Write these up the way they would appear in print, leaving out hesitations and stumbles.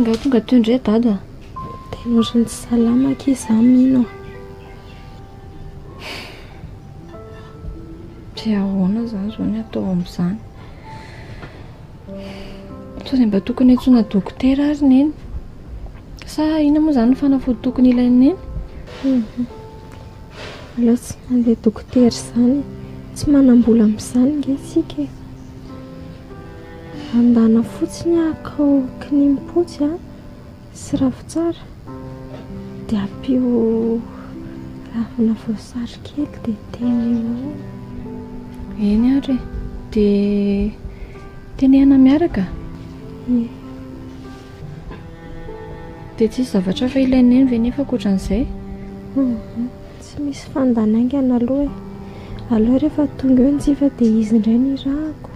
tonga teo indray dada. Tena ohatrany tsy salama kiza mino. Tsy ahoana zany zao ny atao amin'izany. Sao dia mba tokony antsoina dokotera ary neny. Sa ina moa zany ny fanafody tokony ilainy neny? Aleo tsy mandeha dokotera izany, tsy manam-bola amin'izany nge isika. Andana fotsiny akao kinimpotsy sy ravitsara dia ampio ravina voasary kely dia tena eo. Eny ary dia tenehana miaraka. Dia tsisy zavatra fa ilainy neny ve nefa ankoatran'izay? Tsy misy fandanaingana aloha e. Aleo rehefa tonga eo ny jifa dia izy indray ny rahako.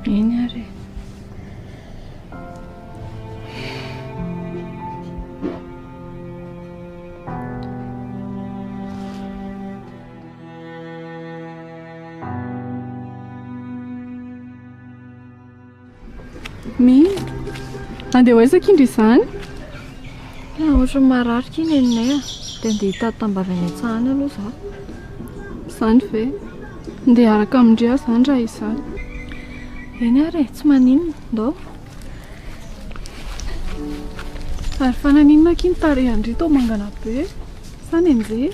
Eny ary. Andeha hoaizaka indry izany? Ohatran'ny mararika iny neninay dia andeha hitady tambavy any an-tsahana aloha zaho. Izany ve? Andeha araka amindry aho izany raha izany. Eny ary tsy maninona ndao. Ary fananinona kiny tarehandry tao mangana be. Izany amin'izay.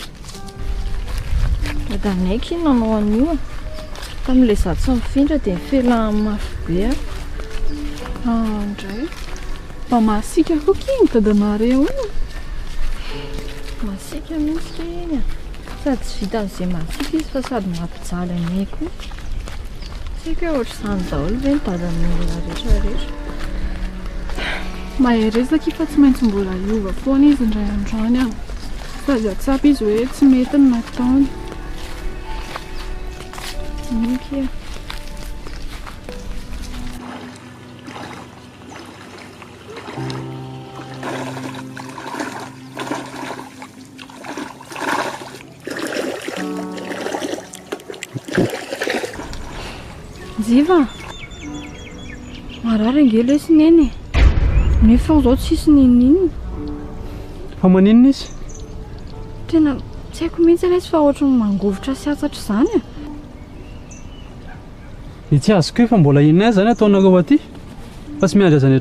Dadanay kiny nanao an'io tamin'ilay izaho tsy mifindra dia nifelahany mafy be aho. Indray mba masika koa kiny dadanareo io. Masika mihitsy iny sady tsy vita amin'izay masika izy fa sady mampijaly anay koa. Tsika hoe ohatr'izany daholo ve ny dadan'olona rehetrarehetra. Mahay resaka fa tsy maintsy mbola hiova foana izy indray androany any. Sady atsapa izy hoe tsy mety ny nataony. Nika. Ziva, marary ange ilay sy neny. Nefa izao tsisy ninina. Fa maninona izy? Tena tsy haiko mihitsy ilay fa ohatran'ny mangovotra sy atsatra izany. Tsy azoko hoe fa mbola inona izany ataonareo aty? Fa tsy miandry azy any